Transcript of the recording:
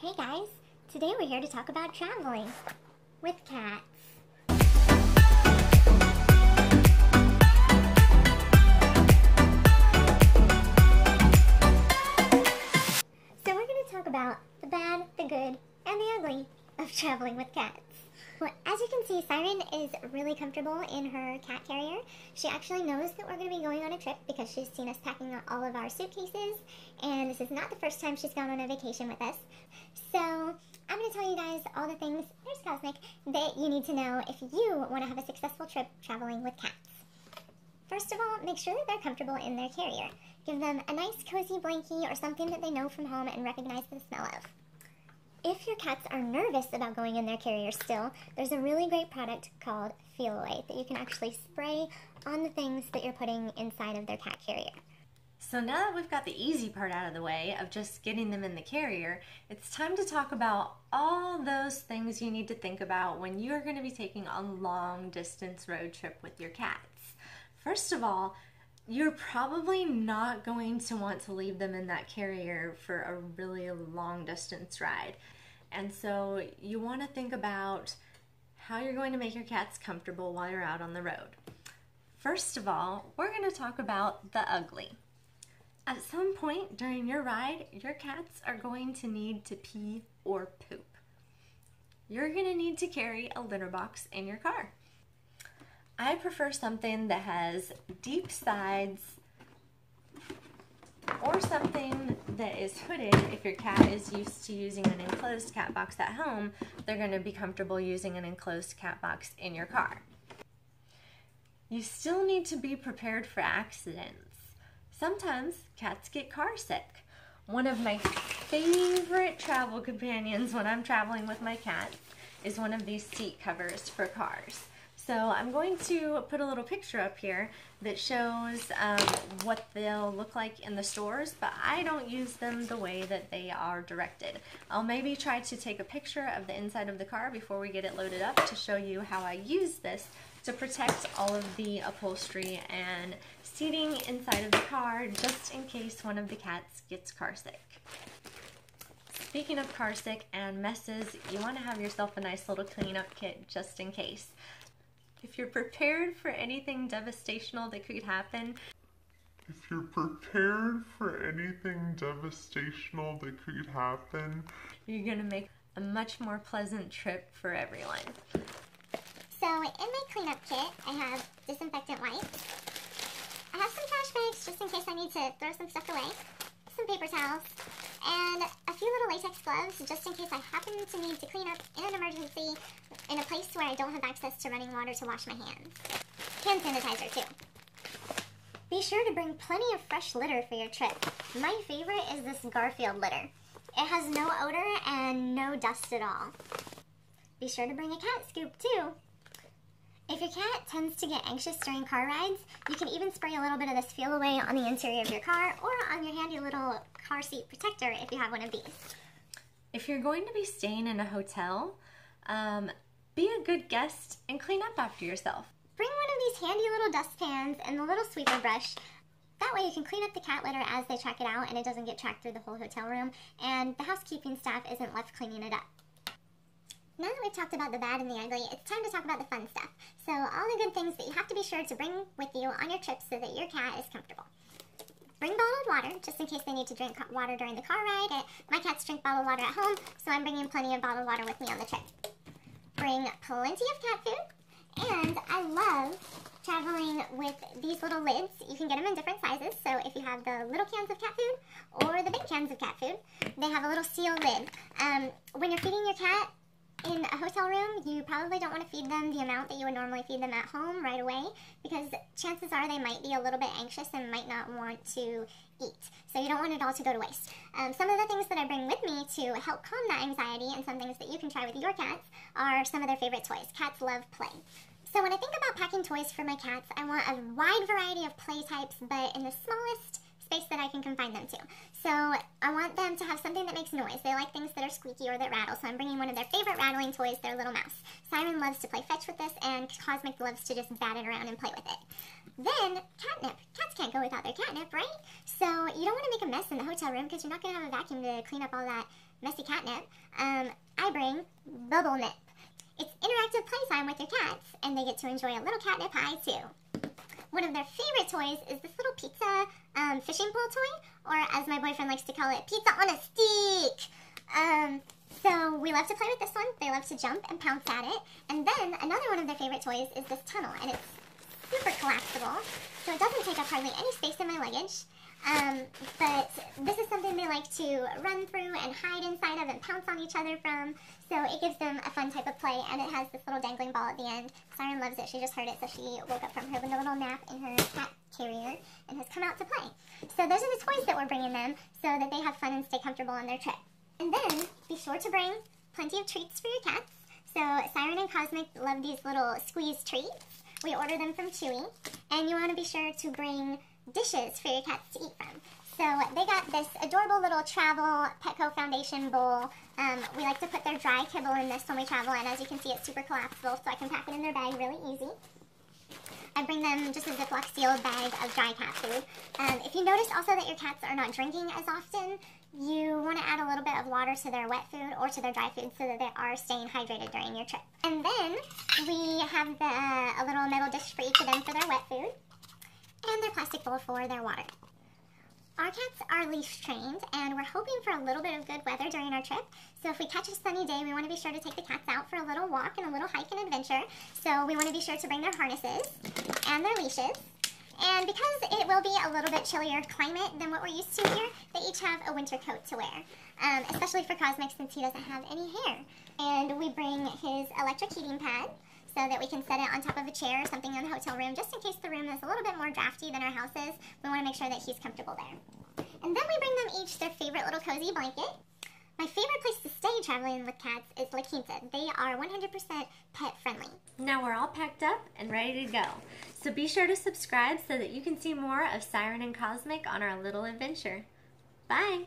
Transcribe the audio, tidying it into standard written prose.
Hey guys, today we're here to talk about traveling with cats. So we're going to talk about the bad, the good, and the ugly of traveling with cats. Well, as you can see, Siren is really comfortable in her cat carrier. She actually knows that we're going to be going on a trip because she's seen us packing all of our suitcases, and this is not the first time she's gone on a vacation with us. So I'm going to tell you guys all the things, there's Cosmic, that you need to know if you want to have a successful trip traveling with cats. First of all, make sure that they're comfortable in their carrier. Give them a nice cozy blankie or something that they know from home and recognize the smell of. If your cats are nervous about going in their carrier still, there's a really great product called Feel Away that you can actually spray on the things that you're putting inside of their cat carrier. So now that we've got the easy part out of the way of just getting them in the carrier, it's time to talk about all those things you need to think about when you're going to be taking a long distance road trip with your cats. First of all, you're probably not going to want to leave them in that carrier for a really long distance ride. And so you want to think about how you're going to make your cats comfortable while you're out on the road. First of all, we're going to talk about the ugly. At some point during your ride, your cats are going to need to pee or poop. You're going to need to carry a litter box in your car. I prefer something that has deep sides or something that is hooded. If your cat is used to using an enclosed cat box at home, they're going to be comfortable using an enclosed cat box in your car. You still need to be prepared for accidents. Sometimes cats get car sick. One of my favorite travel companions when I'm traveling with my cats is one of these seat covers for cars. So I'm going to put a little picture up here that shows what they'll look like in the stores, but I don't use them the way that they are directed. I'll maybe try to take a picture of the inside of the car before we get it loaded up to show you how I use this to protect all of the upholstery and seating inside of the car just in case one of the cats gets car sick. Speaking of car sick and messes, you want to have yourself a nice little cleanup kit just in case. If you're prepared for anything devastational that could happen, you're going to make a much more pleasant trip for everyone. So in my cleanup kit, I have disinfectant wipes. I have some trash bags just in case I need to throw some stuff away, some paper towels, and a few little latex gloves just in case I happen to need to clean up in an emergency in a place where I don't have access to running water to wash my hands. Hand sanitizer too. Be sure to bring plenty of fresh litter for your trip. My favorite is this Garfield litter. It has no odor and no dust at all. Be sure to bring a cat scoop too. If your cat tends to get anxious during car rides, you can even spray a little bit of this Feel Away on the interior of your car or on your handy little car seat protector if you have one of these. If you're going to be staying in a hotel, be a good guest and clean up after yourself. Bring one of these handy little dustpans and the little sweeper brush. That way you can clean up the cat litter as they track it out and it doesn't get tracked through the whole hotel room and the housekeeping staff isn't left cleaning it up. Now that we've talked about the bad and the ugly, it's time to talk about the fun stuff. So all the good things that you have to be sure to bring with you on your trip so that your cat is comfortable. Bring bottled water, just in case they need to drink water during the car ride. My cats drink bottled water at home, so I'm bringing plenty of bottled water with me on the trip. Bring plenty of cat food, and I love traveling with these little lids. You can get them in different sizes, so if you have the little cans of cat food or the big cans of cat food, they have a little seal lid. When you're feeding your cat in a hotel room, you probably don't want to feed them the amount that you would normally feed them at home right away because chances are they might be a little bit anxious and might not want to eat. So you don't want it all to go to waste. Some of the things that I bring with me to help calm that anxiety and some things that you can try with your cats are some of their favorite toys. Cats love play. So when I think about packing toys for my cats, I want a wide variety of play types, but in the smallest space that I can confine them to. So I want them to have something that makes noise. They like things that are squeaky or that rattle, so I'm bringing one of their favorite rattling toys, their little mouse. Siren loves to play fetch with this, and Cosmic loves to just bat it around and play with it. Then, catnip. Cats can't go without their catnip, right? So you don't want to make a mess in the hotel room because you're not going to have a vacuum to clean up all that messy catnip, I bring bubble nip. It's interactive playtime with your cats, and they get to enjoy a little catnip pie too. One of their favorite toys is this little pizza fishing pole toy, or as my boyfriend likes to call it, pizza on a stick. So we love to play with this one. They love to jump and pounce at it. And then another one of their favorite toys is this tunnel, and it's super collapsible, so it doesn't take up hardly any space in my luggage. But this is something they like to run through and hide inside of and pounce on each other from, so it gives them a fun type of play, and it has this little dangling ball at the end. Siren loves it. She just heard it, so she woke up from her little nap in her cat carrier and has come out to play. So those are the toys that we're bringing them so that they have fun and stay comfortable on their trip. And then be sure to bring plenty of treats for your cats. So Siren and Cosmic love these little squeeze treats. We order them from Chewy, and you want to be sure to bring dishes for your cats to eat from. So they got this adorable little travel Petco Foundation bowl. We like to put their dry kibble in this when we travel, and as you can see, it's super collapsible, so I can pack it in their bag really easy. I bring them just a Ziploc sealed bag of dry cat food. If you notice also that your cats are not drinking as often, you want to add a little bit of water to their wet food or to their dry food so that they are staying hydrated during your trip. And then we have a little metal dish for each of them for their wet food, and their plastic bowl for their water. Our cats are leash trained, and we're hoping for a little bit of good weather during our trip. So if we catch a sunny day, we want to be sure to take the cats out for a little walk and a little hike and adventure. So we want to be sure to bring their harnesses and their leashes. And because it will be a little bit chillier climate than what we're used to here, they each have a winter coat to wear, especially for Cosmic since he doesn't have any hair. And we bring his electric heating pad so that we can set it on top of a chair or something in the hotel room, just in case the room is a little bit more drafty than our house is. We want to make sure that he's comfortable there. And then we bring them each their favorite little cozy blanket. My favorite place to stay traveling with cats is La Quinta. They are 100% pet friendly. Now we're all packed up and ready to go. So be sure to subscribe so that you can see more of Siren and Cosmic on our little adventure. Bye!